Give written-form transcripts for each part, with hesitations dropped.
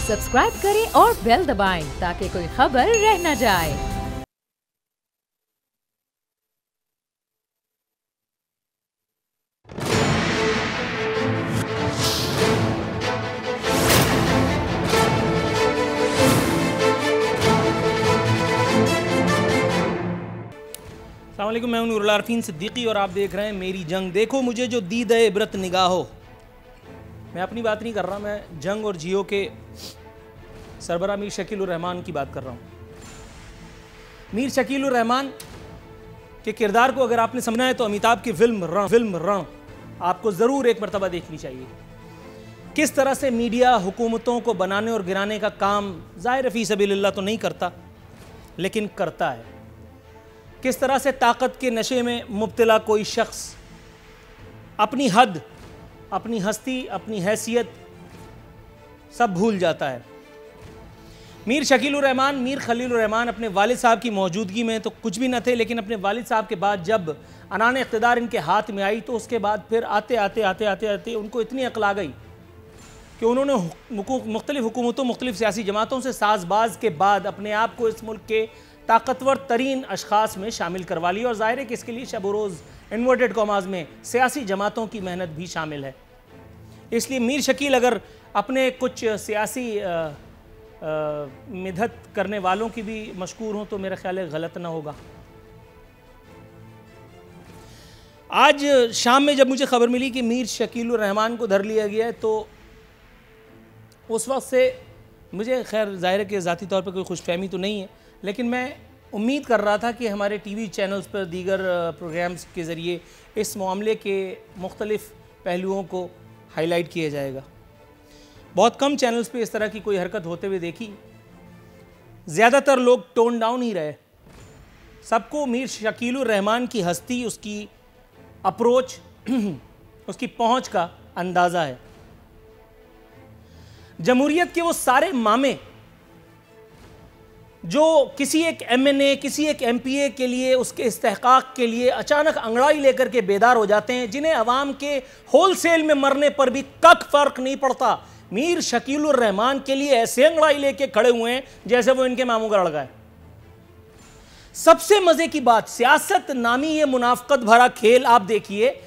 Subscribe करें और bell दबाएं ताकि कोई खबर रह न जाए। अस्सलाम वालेकुम, मैं हूं नूरुल आरफीन सिद्दीकी और आप देख रहे हैं मेरी जंग। देखो मुझे जो दीद है इबरत निगाहो। मैं अपनी बात नहीं कर रहा, मैं जंग और जियो के सरबराह मीर शकील उर रहमान की बात कर रहा हूं। मीर शकील उर रहमान के किरदार को अगर आपने समझना है तो अमिताभ की फिल्म रण आपको ज़रूर एक मरतबा देखनी चाहिए। किस तरह से मीडिया हुकूमतों को बनाने और गिराने का काम ज़ाहिर फ़ी सबीलिल्लाह तो नहीं करता, लेकिन करता है। किस तरह से ताकत के नशे में मुब्तला कोई शख्स अपनी हद, अपनी हस्ती, अपनी हैसियत सब भूल जाता है। मीर शकील उर रहमान, मीर खलील उर रहमान अपने वालिद साहब की मौजूदगी में तो कुछ भी न थे, लेकिन अपने वालिद साहब के बाद जब अनान इक़्तिदार इनके हाथ में आई तो उसके बाद फिर आते आते उनको इतनी अक्ल आ गई कि उन्होंने मुख्तलिफ हुकूमतों, मुख्तलिफ सियासी जमातों से साजबाज के बाद अपने आप को इस मुल्क के ताकतवर तरीन अशखास में शामिल करवा लिया। और ज़ाहिर है कि इसके लिए शब रोज़ इन्वर्टेड कॉमास में सियासी जमातों की मेहनत भी शामिल है। इसलिए मीर शकील अगर अपने कुछ सियासी मिदहत करने वालों की भी मशकूर हों तो मेरा ख्याल है गलत ना होगा। आज शाम में जब मुझे खबर मिली कि मीर शकील उर रहमान को धर लिया गया है तो उस वक्त से मुझे खैर ज़ाहिर है कि ज़ाती तौर पर कोई खुशफहमी तो नहीं है, लेकिन मैं उम्मीद कर रहा था कि हमारे टीवी चैनल्स पर दीगर प्रोग्राम्स के ज़रिए इस मामले के मुख्तलिफ़ पहलुओं को हाईलाइट किया जाएगा। बहुत कम चैनल्स पे इस तरह की कोई हरकत होते हुए देखी। ज़्यादातर लोग टोन डाउन ही रहे। सबको मीर शकील उर रहमान की हस्ती, उसकी अप्रोच, उसकी पहुंच का अंदाज़ा है। जमहूरियत के वो सारे मामे जो किसी एक MNA, किसी एक MPA के लिए, उसके इस्तेहकाक के लिए अचानक अंगड़ाई लेकर के बेदार हो जाते हैं, जिन्हें अवाम के होलसेल में मरने पर भी कक फ़र्क नहीं पड़ता, मीर शकील उर रहमान के लिए ऐसे अंगड़ाई लेके खड़े हुए हैं जैसे वो इनके मामू का लड़का है। सबसे मजे की बात, सियासत नामी ये मुनाफकत भरा खेल आप देखिए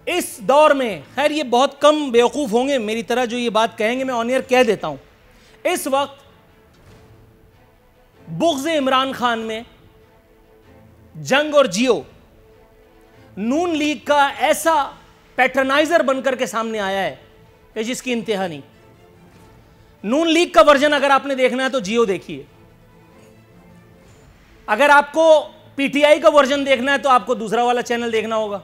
इस दौर में। खैर ये बहुत कम बेवकूफ़ होंगे मेरी तरह जो ये बात कहेंगे, मैं ऑन एयर कह देता हूं। इस वक्त बुग़्ज़ इमरान खान में जंग और जियो नून लीग का ऐसा पैटर्नाइजर बनकर के सामने आया है कि जिसकी इंतहा नहीं। नून लीग का वर्जन अगर आपने देखना है तो जियो देखिए, अगर आपको PTI का वर्जन देखना है तो आपको दूसरा वाला चैनल देखना होगा।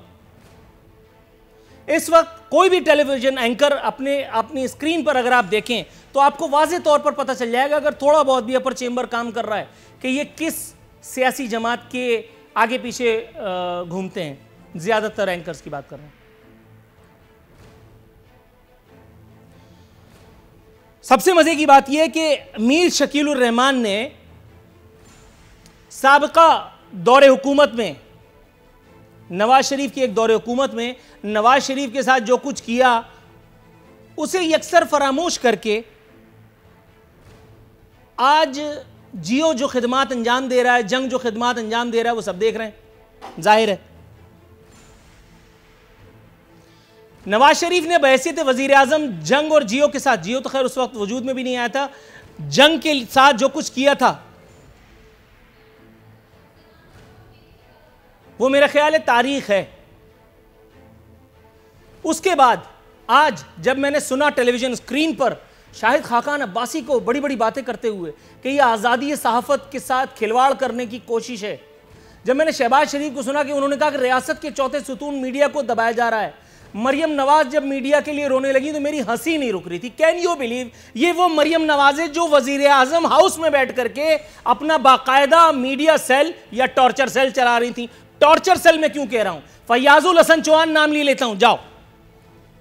इस वक्त कोई भी टेलीविजन एंकर अपनी स्क्रीन पर अगर आप देखें तो आपको वाज़े तौर पर पता चल जाएगा, अगर थोड़ा बहुत भी अपर चेंबर काम कर रहा है, कि ये किस सियासी जमात के आगे पीछे घूमते हैं। ज़्यादातर एंकर्स की बात कर रहा हूं। सबसे मज़े की बात यह है कि मीर शकील उर रहमान ने साबिका दौरे हुकूमत में, नवाज शरीफ की एक दौरे हुकूमत में नवाज शरीफ के साथ जो कुछ किया उसे यकसर फरामोश करके आज जियो जो खिदमात अंजाम दे रहा है, जंग जो खिदमात अंजाम दे रहा है, वो सब देख रहे हैं। जाहिर है नवाज शरीफ ने बहैसियत वजीर आजम जंग और जियो के साथ, जियो तो खैर उस वक्त वजूद में भी नहीं आया था, जंग के साथ जो कुछ किया था वो मेरा ख्याल है तारीख है। उसके बाद आज जब मैंने सुना टेलीविजन स्क्रीन पर शाहिद खाकान अब्बासी को बड़ी बड़ी बातें करते हुए कि यह आज़ादी सहाफ़त के साथ खिलवाड़ करने की कोशिश है, जब मैंने शहबाज शरीफ को सुना कि उन्होंने कहा कि रियासत के चौथे सुतून मीडिया को दबाया जा रहा है, मरियम नवाज जब मीडिया के लिए रोने लगी तो मेरी हंसी नहीं रुक रही थी। कैन यू बिलीव, ये वो मरियम नवाज है जो वजीर आजम हाउस में बैठ करके अपना बाकायदा मीडिया सेल या टॉर्चर सेल चला रही थी। टॉर्चर सेल में क्यों कह रहा हूं, फैयाजुल हसन चौहान नाम ले लेता हूं, जाओ।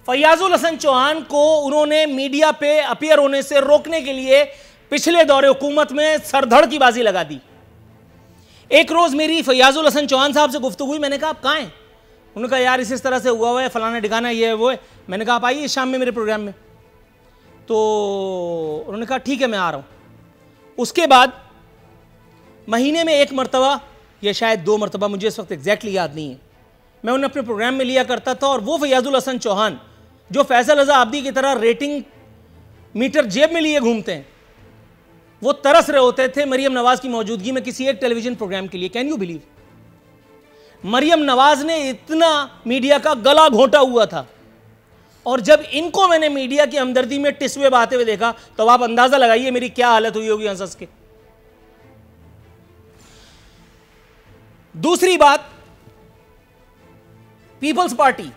फैयाजुल हसन चौहान को उन्होंने मीडिया पे अपीयर होने से रोकने के लिए पिछले दौरे हुकूमत में सरधड़ की बाजी लगा दी। एक रोज मेरी फैयाजुल हसन चौहान साहब से गुफ्तगू हुई, मैंने कहा आप कहाँ हैं? उन्होंने कहा यार इस तरह से हुआ है, फलाना ठिकाना ये है वो है। मैंने कहा आप आइए शाम में मेरे प्रोग्राम में। तो उन्होंने कहा ठीक है मैं आ रहा हूँ। उसके बाद महीने में एक मरतबा या शायद 2 मरतबा, मुझे इस वक्त एग्जैक्टली याद नहीं है, मैं उन्हें अपने प्रोग्राम में लिया करता था। और वो फैयाजुल हसन चौहान जो फैसल रजा आबदी की तरह रेटिंग मीटर जेब में लिए घूमते हैं, वो तरस रहे होते थे मरियम नवाज की मौजूदगी में किसी एक टेलीविजन प्रोग्राम के लिए। Can you believe? Maryam Nawaz ने इतना मीडिया का गला घोंटा हुआ था, और जब इनको मैंने मीडिया की हमदर्दी में टिस्वे बहाते हुए देखा तो आप अंदाजा लगाइए मेरी क्या हालत हुई होगी हंस हंस के। दूसरी बात, पीपल्स पार्टी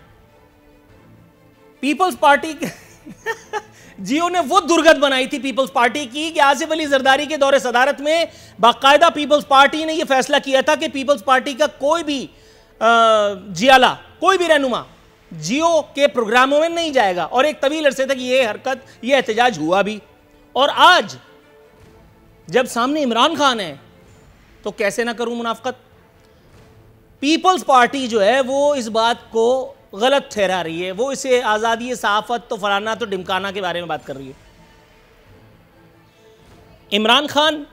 जियो ने वो दुर्गत बनाई थी पीपल्स पार्टी की कि आसिफ अली जरदारी के दौरे सदारत में बाकायदा पीपल्स पार्टी ने यह फैसला किया था कि पीपल्स पार्टी का कोई भी जियाला, कोई भी रहनुमा जियो के प्रोग्रामों में नहीं जाएगा। और एक तवील अरसे तक ये हरकत, ये एहतजाज हुआ भी। और आज जब सामने इमरान खान है तो कैसे ना करूं मुनाफकत। पीपल्स पार्टी जो है वो इस बात को गलत ठहरा रही है, वो इसे आज़ादी सहाफ़त तो फलाना तो डिमकाना के बारे में बात कर रही है। इमरान खान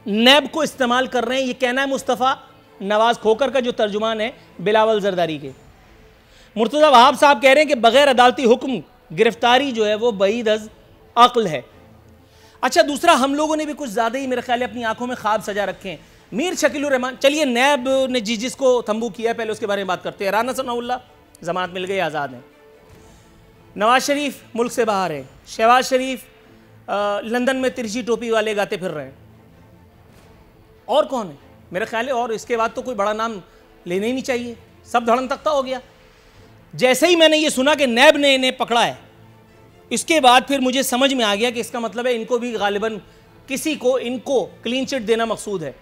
नैब को इस्तेमाल कर रहे हैं, ये कहना है मुस्तफ़ा नवाज खोकर का जो तर्जुमान है बिलावल जरदारी के। मुर्तज़ा वहाब साहब कह रहे हैं कि बग़ैर अदालती हुक्म गिरफ्तारी जो है वो बईद अज़ अक्ल है। अच्छा, दूसरा, हम लोगों ने भी कुछ ज़्यादा ही मेरे ख्याल है अपनी आंखों में ख्वाब सजा रखे हैं। मीर शकीलुर रहमान, चलिए नैब ने जिसको तंबू किया पहले उसके बारे में बात करते हैं। राना सनाउल्लाह जमानत मिल गई, आज़ाद हैं। नवाज शरीफ मुल्क से बाहर है। शहबाज शरीफ लंदन में तिरछी टोपी वाले गाते फिर रहे हैं। और कौन है मेरा ख्याल है? और इसके बाद तो कोई बड़ा नाम लेने ही नहीं चाहिए, सब धड़न तख्ता हो गया। जैसे ही मैंने ये सुना कि नैब ने इन्हें पकड़ा है, इसके बाद फिर मुझे समझ में आ गया कि इसका मतलब है इनको भी गालिबन किसी को इनको क्लीन चिट देना मकसूद है।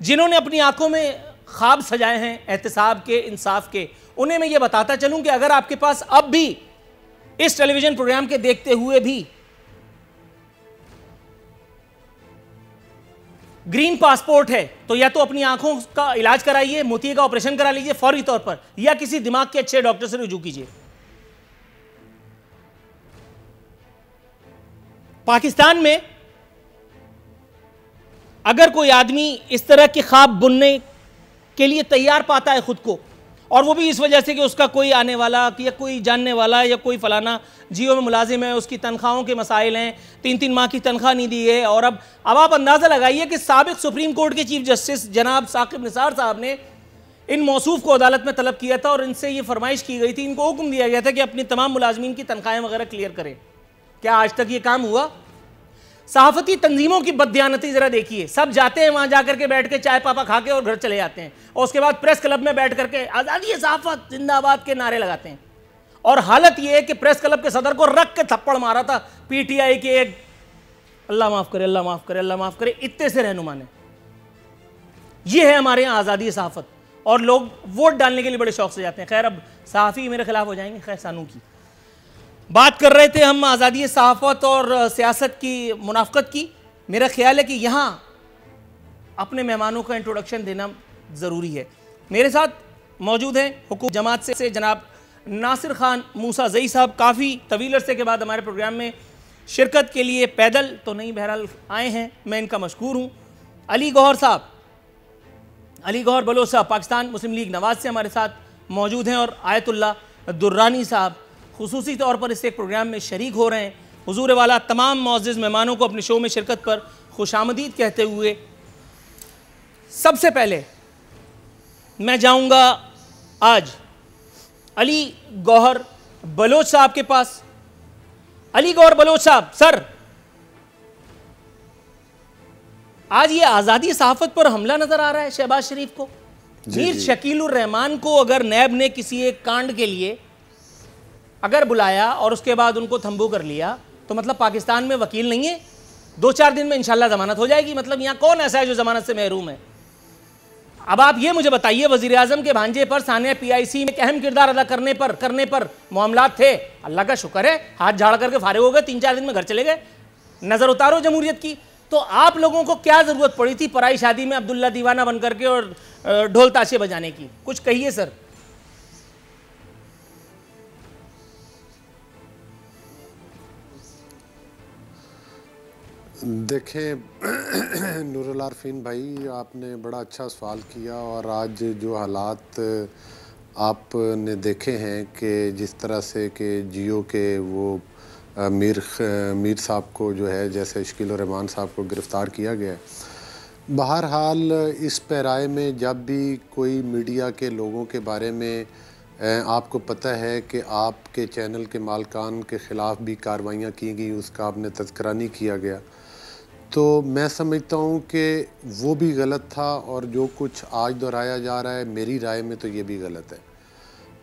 जिन्होंने अपनी आंखों में ख्वाब सजाए हैं एहतसाब के, इंसाफ के, उन्हें मैं ये बताता चलूं कि अगर आपके पास अब भी इस टेलीविजन प्रोग्राम के देखते हुए भी ग्रीन पासपोर्ट है तो या तो अपनी आंखों का इलाज कराइए, मोतिये का ऑपरेशन करा लीजिए फौरी तौर पर, या किसी दिमाग के अच्छे डॉक्टर से रुजू कीजिए। पाकिस्तान में अगर कोई आदमी इस तरह के ख्वाब बुनने के लिए तैयार पाता है खुद को, और वो भी इस वजह से कि उसका कोई आने वाला या कोई जानने वाला या कोई फलाना जियो में मुलाजिम है, उसकी तनख्वाहों के मसाइल हैं, 3-3 माह की तनख्वाह नहीं दी है। और अब आप अंदाज़ा लगाइए कि साबिक सुप्रीम कोर्ट के चीफ जस्टिस जनाब साकिब निसार साहब ने इन मौसूफ को अदालत में तलब किया था और इनसे ये फरमाइश की गई थी, इनको हुक्म दिया गया था कि अपनी तमाम मुलाजमीन की तनख्वाहें वगैरह क्लियर करें। क्या आज तक ये काम हुआ? सहाफती तंजीमों की बददियानती जरा देखिए, सब जाते हैं वहां जाकर के बैठ के चाय पापा खा के और घर चले जाते हैं, और उसके बाद प्रेस क्लब में बैठ करके आज़ादी सहाफत जिंदाबाद के नारे लगाते हैं। और हालत यह है कि प्रेस क्लब के सदर को रख के थप्पड़ मारा था पीटीआई के एक, अल्लाह माफ करे, अल्लाह माफ करे, अल्लाह माफ करे, इतने से रहनुमा ने। यह है हमारे यहाँ आज़ादी सहाफत, और लोग वोट डालने के लिए बड़े शौक से जाते हैं। खैर, अब सहाफ़ी मेरे खिलाफ हो जाएंगे, खैर सानू की बात कर रहे थे हम आज़ादी सहाफ़त और सियासत की मुनाफ़क़त की। मेरा ख्याल है कि यहाँ अपने मेहमानों का इंट्रोडक्शन देना ज़रूरी है। मेरे साथ मौजूद हैं हुकूमत जमात से जनाब नासिर खान मूसा ज़ई साहब, काफ़ी तवील अरसे के बाद हमारे प्रोग्राम में शिरकत के लिए पैदल तो नहीं बहरहाल आए हैं, मैं इनका मशकूर हूँ। अली गौहर साहब, अली गौहर बलोच साहब पाकिस्तान मुस्लिम लीग नवाज से हमारे साथ मौजूद हैं, और आयतुल्ला दुर्रानी साहब खुसूसी तौर पर इस एक प्रोग्राम में शरीक हो रहे हैं। हुजूर वाला तमाम मुअज़्ज़िज़ मेहमानों को अपने शो में शिरकत पर खुशामदीद कहते हुए सबसे पहले मैं जाऊंगा आज अली गौहर बलोच साहब के पास। अली गौहर बलोच साहब, सर, आज ये आज़ादी सहाफ़त पर हमला नज़र आ रहा है शहबाज शरीफ को। मीर शकीलुर रहमान को अगर नैब ने किसी एक कांड के लिए अगर बुलाया और उसके बाद उनको तंबू कर लिया तो मतलब पाकिस्तान में वकील नहीं है, 2-4 दिन में इंशाल्लाह ज़मानत हो जाएगी। मतलब यहाँ कौन ऐसा है जो ज़मानत से महरूम है? अब आप ये मुझे बताइए, वज़ीर आज़म के भांजे पर सानिया PIC में एक अहम किरदार अदा करने पर मामलात थे, अल्लाह का शुक्र है हाथ झाड़ करके फारिग हो गए, 3-4 दिन में घर चले गए। नज़र उतारो जमहूरियत की। तो आप लोगों को क्या ज़रूरत पड़ी थी पराई शादी में अब्दुल्ला दीवाना बन करके और ढोल ताशे बजाने की? कुछ कहिए सर। देखें नूरुल आरफीन भाई, आपने बड़ा अच्छा सवाल किया। और आज जो हालात आपने देखे हैं कि जिस तरह से कि जियो के वो मीर साहब को जो है जैसे शकील रहमान साहब को गिरफ़्तार किया गया है। बहरहाल इस पैराए में जब भी कोई मीडिया के लोगों के बारे में आपको पता है कि आपके चैनल के मालकान के ख़िलाफ़ भी कार्रवाइयाँ की गई, उसका आपने तज़किरा नहीं किया गया, तो मैं समझता हूँ कि वो भी गलत था। और जो कुछ आज दोहराया जा रहा है, मेरी राय में तो ये भी गलत है।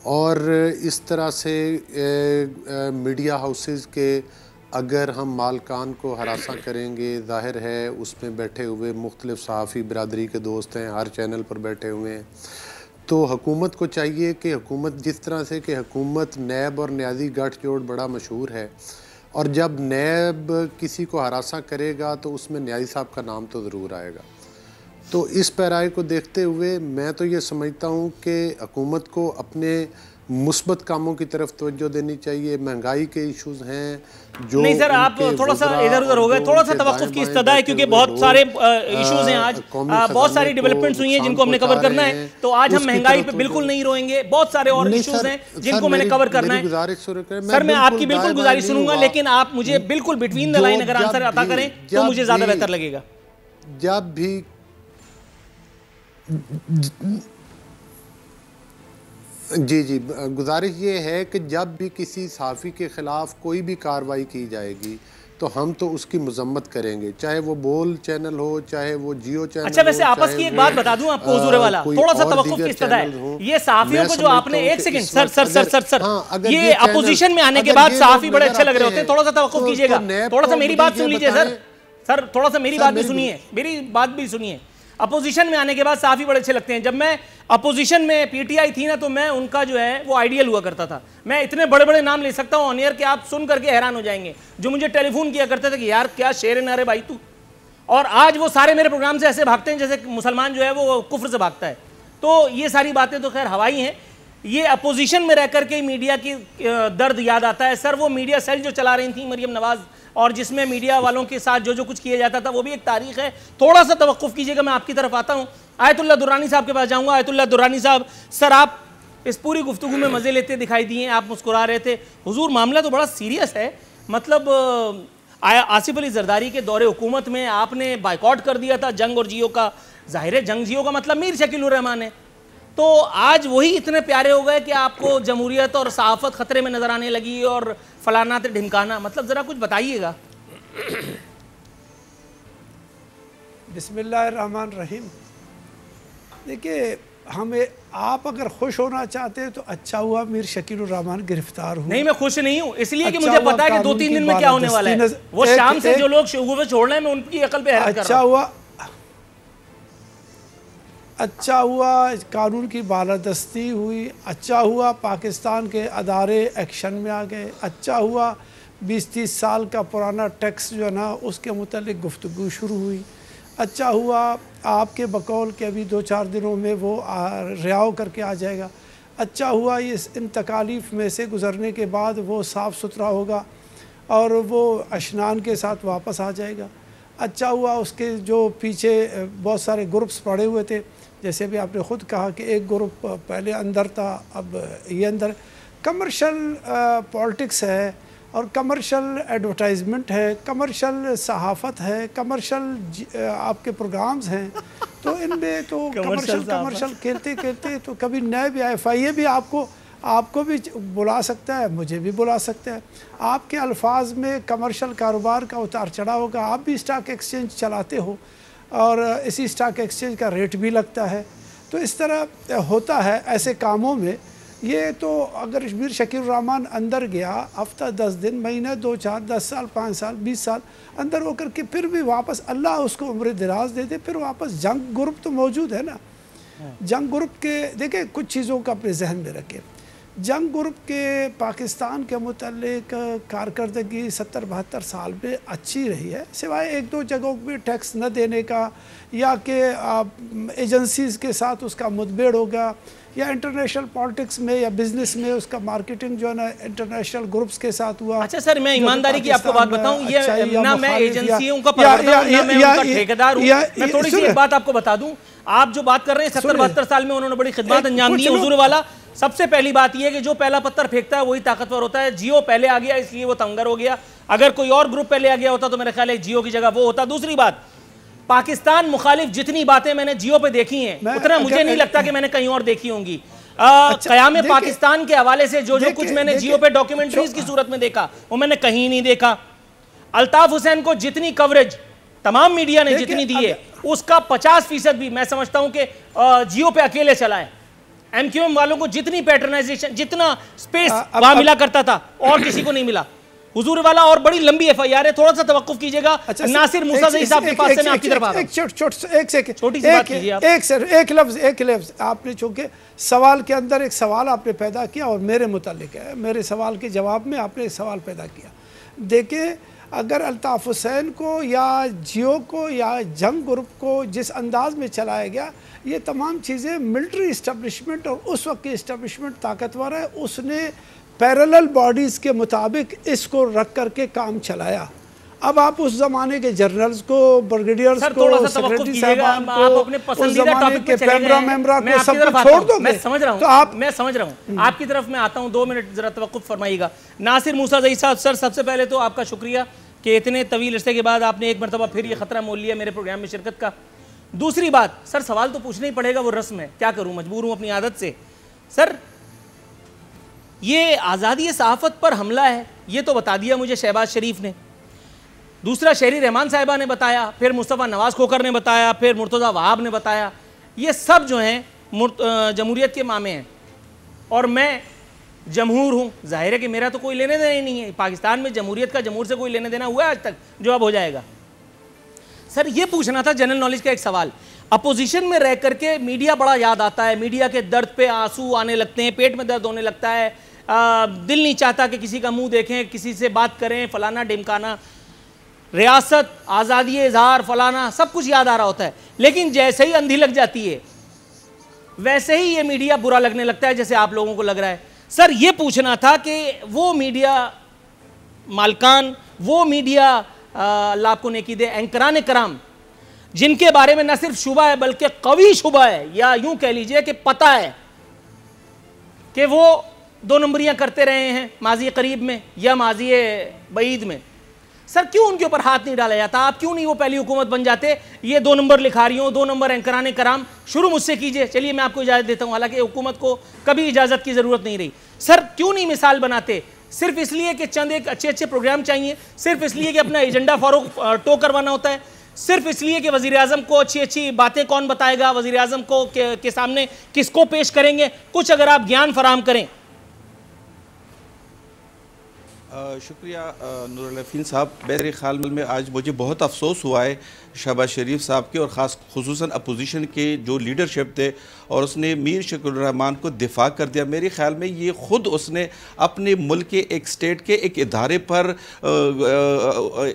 और इस तरह से मीडिया हाउसेस के अगर हम मालकान को हरासा करेंगे, ज़ाहिर है उसमें बैठे हुए मुख्तलिफ़ सहाफ़ी बिरादरी के दोस्त हैं, हर चैनल पर बैठे हुए हैं। तो हुकूमत को चाहिए कि हुकूमत जिस तरह से कि हुकूमत नैब और न्याजी गठजोड़ बड़ा मशहूर है, और जब नैब किसी को हरासा करेगा तो उसमें न्याजी साहब का नाम तो ज़रूर आएगा। तो इस पैराए को देखते हुए मैं तो ये समझता हूँ कि हुकूमत को अपने मुस्बत कामों की तरफ तवज्जो देनी चाहिए। महंगाई के इश्यूज हैं जो नहीं सर, आप थोड़ा सा इधर उधर हो गए, थोड़ा सा तवक्कुफ की इस्तदा है क्योंकि बहुत सारे इश्यूज हैं आज, बहुत सारी डेवलपमेंट्स हुई हैं जिनको हमने कवर करना है। तो आज हम महंगाई पे बिल्कुल नहीं रोएंगे, बहुत सारे और इश्यूज हैं जिनको मैंने कवर करना है। सर मैं आपकी बिल्कुल गुजारिश सुनूंगा, लेकिन आप मुझे बिल्कुल बिटवीन द लाइन अगर आंसर अता करें तो मुझे ज्यादा बेहतर लगेगा। जब भी जी गुजारिश ये है कि जब भी किसी सहाफ़ी के ख़िलाफ़ कोई भी कार्रवाई की जाएगी तो हम तो उसकी मजम्मत करेंगे, चाहे वो बोल चैनल हो, चाहे वो जियो चैनल। अच्छा वैसे आपस की एक बात बता दूं आपको हुजूर वाला, थोड़ा सा तवक्कुफ की इस्तदा है। ये सहाफ़ियों को जो आपने एक second sir sir sir sir sir ये अपोजिशन में आने के बाद सहाफ़ी बड़े अच्छे लग रहे होते हैं, थोड़ा सा तवक्कुफ कीजिएगा, थोड़ा सा मेरी बात सुन लीजिए सर थोड़ा सा मेरी बात भी सुनिए, मेरी बात भी सुनिए। अपोजिशन में आने के बाद सहाफ़ी बड़े अच्छे लगते हैं। जब मैं अपोजिशन में पीटीआई थी ना, तो मैं उनका जो है वो आइडियल हुआ करता था। मैं इतने बड़े बड़े नाम ले सकता हूँ ऑन एयर कि आप सुन करके हैरान हो जाएंगे, जो मुझे टेलीफोन किया करते थे कि यार क्या शेर है ना रे भाई तू। और आज वो सारे मेरे प्रोग्राम से ऐसे भागते हैं जैसे मुसलमान जो है वो कुफ्र से भागता है। तो ये सारी बातें तो खैर हवाई हैं। ये अपोजिशन में रह करके मीडिया की दर्द याद आता है। सर वो मीडिया सेल जो चला रही थी मरियम नवाज, और जिसमें मीडिया वालों के साथ जो जो कुछ किया जाता था वो भी एक तारीख है। थोड़ा सा तवक्कुफ कीजिएगा, मैं आपकी तरफ आता हूँ। आयतुल्लाह दुर्रानी साहब के पास जाऊँगा। आयतुल्लाह दुर्रानी साहब, सर आप इस पूरी गुफ्तगू में मज़े लेते दिखाई दिए, आप मुस्कुरा रहे थे। हुजूर मामला तो बड़ा सीरियस है। मतलब आसिफ अली जरदारी के दौरे हुकूमत में आपने बाइकआउट कर दिया था जंग और जियो का। जाहिर है जंग जियो का मतलब मीर शकील रहमान है। तो आज वही इतने प्यारे हो गए कि आपको जमहूरियत और सहाफ़त ख़तरे में नज़र आने लगी और फलाना ते ढिमकाना। मतलब ज़रा कुछ बताइएगा। बिस्मिल्लाहिर्रहमानिर्रहीम। देखिए हमें, आप अगर खुश होना चाहते हैं तो अच्छा हुआ मीर शकील रहमान गिरफ्तार हुए। नहीं मैं खुश नहीं हूँ, इसलिए कि मुझे पता है कि 2-3 दिन में क्या होने वाला है। वो शाम से जो लोग शगुफे छोड़ रहे हैं मैं उनकी अकल पे हैरत कर रहा हूँ। अच्छा हुआ कानून की बालादस्ती हुई। अच्छा हुआ पाकिस्तान के अदारे एक्शन में आ गए। अच्छा हुआ 20-30 साल का पुराना टैक्स जो है ना उसके मुतालिक गुफ्तगू शुरू हुई। अच्छा हुआ आपके बकौल के अभी 2-4 दिनों में वो रिहाव करके आ जाएगा। अच्छा हुआ इस इन तकालीफ में से गुज़रने के बाद वो साफ़ सुथरा होगा और वो अशनान के साथ वापस आ जाएगा। अच्छा हुआ उसके जो पीछे बहुत सारे ग्रुप्स पड़े हुए थे, जैसे भी आपने ख़ुद कहा कि एक ग्रुप पहले अंदर था, अब ये अंदर। कमर्शियल पॉलिटिक्स है और कमर्शियल एडवर्टाइजमेंट है, कमर्शियल सहाफ़त है, कमर्शियल आपके प्रोग्राम्स हैं। तो इनमें तो कमर्शियल खेलते खेलते तो कभी नए भी FIA भी आपको भी बुला सकता है, मुझे भी बुला सकता है। आपके अल्फाज में कमर्शियल कारोबार का उतार चढ़ाव होगा। आप भी स्टॉक एक्सचेंज चलाते हो और इसी स्टॉक एक्सचेंज का रेट भी लगता है। तो इस तरह होता है ऐसे कामों में। ये तो अगर मीर शकील रहमान अंदर गया हफ्ता 10 दिन, महीने 2-4, 10 साल, 5 साल, 20 साल अंदर होकर के फिर भी वापस अल्लाह उसको उम्र दराज दे दे, फिर वापस जंग ग्रुप तो मौजूद है ना। जंग ग्रुप के देखिए कुछ चीज़ों का अपने जहन में रखें। जंग ग्रुप के पाकिस्तान के मुतल्लिक कारकर्दगी 70-72 साल में अच्छी रही है, सिवाय एक दो जगहों पे टैक्स न देने का, या कि एजेंसीज़ के साथ उसका मुठभेड़ होगा, या इंटरनेशनल पॉलिटिक्स में या बिजनेस में उसका मार्केटिंग जो है ना इंटरनेशनल ग्रुप्स के साथ हुआ। अच्छा सर, मैं ईमानदारी की आपको बात बताऊं, ये ना मैं एजेंसियों का प्रवर्तक ना मैं उनका ठेकेदार हूं। मैं थोड़ी सी एक बात आपको बता दूं, आप जो बात कर रहे हैं 70-72 साल में उन्होंने बड़ी खिदमत अंजाम दी है हुजूर वाला। सबसे पहली बात यह है कि जो पहला पत्थर फेंकता है वही ताकतवर होता है। जियो पहले आ गया इसलिए वो तंगर हो गया, अगर कोई और ग्रुप पहले आ गया होता तो मेरा ख्याल है जियो की जगह वो होता। दूसरी बात, पाकिस्तान मुखालिफ जितनी बातें मैंने जियो पे देखी हैं उतना मुझे नहीं लगता कि मैंने कहीं और देखी होंगी। क़याम पाकिस्तान के हवाले से जो कुछ मैंने जियो पे डॉक्यूमेंट्रीज की सूरत में देखा वो मैंने कहीं नहीं देखा। अल्ताफ हुसैन को जितनी कवरेज तमाम मीडिया ने जितनी दी है उसका 50% भी मैं समझता हूं कि जियो पे अकेले चला है। एमक्यूएम वालों को जितनी पैटर्नाइजेशन, जितना स्पेस वहां मिला करता था और किसी को नहीं मिला। हुजूर वाला और बड़ी लंबी एफआईआर है, थोड़ा सा तवक्कुफ कीजिएगा। अच्छा, नासिर मूसा ज़ई साहब के पास से मैं आपकी तरफ आ रहा हूं। छोटी सी बात कीजिए आप। एक लफ्ज आपने, चूंकि सवाल के अंदर एक सवाल आपने पैदा किया और मेरे मुतालिक है, मेरे सवाल के जवाब में आपने एक सवाल पैदा किया। देखिए, अगर अल्ताफ हुसैन को या जियो को या जंग ग्रुप को जिस अंदाज में चलाया गया, ये तमाम चीज़ें मिलिट्री इस्टेब्लिशमेंट और उस वक्त की इस्टेब्लिशमेंट ताकतवर है, उसने पैरेलल बॉडीज़ के मुताबिक इसको रख करके काम चलाया। अब आप उस जमाने के जनरल्स को, ब्रिगेडियर्स को, सेक्रेटरी साहबान को, उस जमाने के पैमरा मेमरा को सब छोड़ दोगे। मैं समझ रहा हूं, तो आप, मैं समझ रहा हूं, आपकी तरफ मैं आता हूं। 2 मिनट जरा तवक्कुफ फरमाइएगा। नासिर मूसा ज़ई साहब, सर सबसे पहले तो आपका शुक्रिया कि इतने तवील अरसे के बाद आपने एक मरतबा फिर ये खतरा मोल लिया मेरे प्रोग्राम में शिरकत का। दूसरी बात, सर सवाल तो पूछना ही पड़ेगा, वो रस्म है, क्या करूं, मजबूर हूं अपनी आदत से। सर ये आज़ादी सहाफ़त पर हमला है, ये तो बता दिया मुझे शहबाज शरीफ ने, दूसरा शहरी रहमान साहिबा ने बताया, फिर मुस्तफ़ा नवाज़ खोकर ने बताया, फिर मुर्तज़ा वहाब ने बताया। ये सब जो हैं जमहूरियत के मामे हैं और मैं जमहूर हूँ। जाहिर है कि मेरा तो कोई लेने देना ही नहीं है। पाकिस्तान में जमहूरियत का जमहूर से कोई लेने देना हुआ है आज तक जो अब हो जाएगा। सर ये पूछना था जनरल नॉलेज का एक सवाल। अपोजिशन में रह करके मीडिया बड़ा याद आता है, मीडिया के दर्द पे आंसू आने लगते हैं, पेट में दर्द होने लगता है, दिल नहीं चाहता कि किसी का मुंह देखें, किसी से बात करें, फलाना ढिमकाना, रियासत, आज़ादी इजहार, फलाना सब कुछ याद आ रहा होता है। लेकिन जैसे ही अंधी लग जाती है वैसे ही ये मीडिया बुरा लगने लगता है, जैसे आप लोगों को लग रहा है। सर ये पूछना था कि वो मीडिया मालकान, वो मीडिया अल्लाह आपको नेकी दे, एंकरान कराम, जिनके बारे में न सिर्फ शुबा है बल्कि कवी शुबा है, या यूं कह लीजिए कि पता है कि वो 2 नंबरियां करते रहे हैं माजी करीब में या माजी बईद में। सर क्यों उनके ऊपर हाथ नहीं डाला जाता? आप क्यों नहीं वो पहली हुकूमत बन जाते? ये 2 नंबर लिखा रही हूँ, 2 नंबर एंकरान कराम, शुरू मुझसे कीजिए। चलिए मैं आपको इजाज़त देता हूँ, हालांकि हुकूमत को कभी इजाज़त की ज़रूरत नहीं रही। सर क्यों नहीं मिसाल बनाते? सिर्फ इसलिए कि चंद एक अच्छे प्रोग्राम चाहिए, सिर्फ इसलिए कि अपना एजेंडा फॉरो टो करवाना होता है, सिर्फ इसलिए कि वज़ीर आज़म को अच्छी बातें कौन बताएगा, वज़ीर आज़म को के सामने किसको पेश करेंगे? कुछ अगर आप ज्ञान फराहम करें। शुक्रिया नूरुल अफ़ीन साहब। मेरे ख्याल में आज मुझे बहुत अफसोस हुआ है शहबाज शरीफ साहब के और ख़ास खुसूसन अपोजिशन के जो लीडरशिप थे और उसने मीर शकील रहमान को दिफा कर दिया। मेरे ख्याल में ये ख़ुद उसने अपने मुल्क के एक स्टेट के एक इदारे पर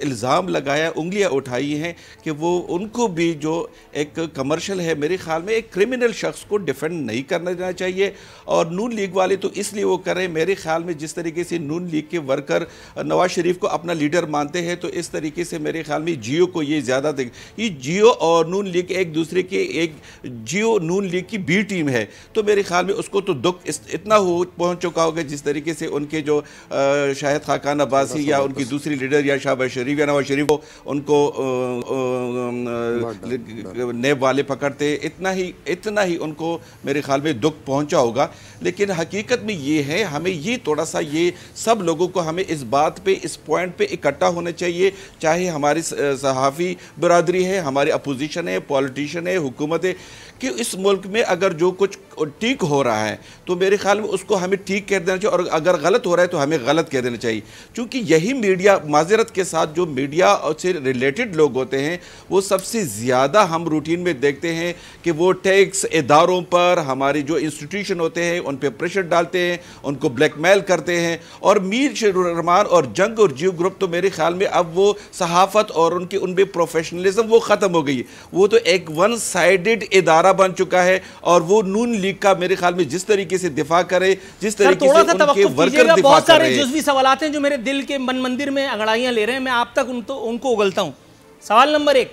इल्ज़ाम लगाया, उंगलियां उठाई हैं कि वो उनको भी जो एक कमर्शियल है, मेरे ख्याल में एक क्रिमिनल शख्स को डिफेंड नहीं करना देना चाहिए। और नून लीग वाले तो इसलिए वो कर रहे हैं, मेरे ख्याल में जिस तरीके से नून लीग के वर्कर नवाज शरीफ को अपना लीडर मानते हैं, तो इस तरीके से मेरे ख्याल में जियो को ये ज़्यादा ये जियो और नून लीग एक दूसरे के, एक जियो नून लीग की बी टीम है, तो मेरे ख्याल में उसको तो दुख इतना पहुंच चुका होगा जिस तरीके से उनके जो शाहिद खाकान अब्बासी या उनकी दूसरी लीडर या शहबाज शरीफ या नवाज शरीफ को उनको नेब वाले पकड़ते, इतना ही उनको मेरे ख्याल में दुख पहुंचा होगा। लेकिन हकीकत में ये है, हमें ये थोड़ा सा ये सब लोगों को हमें इस बात पे, इस पॉइंट पे इकट्ठा होना चाहिए, चाहे हमारी सहाफ़ी बिरादरी है, हमारी अपोजिशन है, पॉलिटिशियन है, हुकूमत है, कि इस मुल्क में अगर जो कुछ ठीक हो रहा है तो मेरे ख्याल में उसको हमें ठीक कह देना चाहिए, और अगर गलत हो रहा है तो हमें गलत कह देना चाहिए। क्योंकि यही मीडिया, माजरत के साथ, जो मीडिया से रिलेटेड लोग होते हैं वो सबसे ज़्यादा हम रूटीन में देखते हैं कि वो टैक्स इदारों पर, हमारी जो इंस्टीट्यूशन होते हैं उन पर प्रेशर डालते हैं, उनको ब्लैकमेल करते हैं। और मीर रहमान और जंग और जियो ग्रुप तो मेरे ख्याल में अब वो सहाफ़त और उनकी उनमें प्रोफेशनलिज्म वो ख़त्म हो गई। वो तो एक वन साइडेड इदारा बन चुका है, और वो नून लीग का मेरे ख्याल में जिस तरीके से दिफा करे, जिस तरीके से उनके वर्कर दिफा बहुत सारे कर रहे हैं, जुज़वी सवालात हैं जो मेरे दिल के मन मंदिर में अंगड़ाइयां ले रहे हैं, मैं आप तक उनको उगलता हूं। सवाल नंबर 1,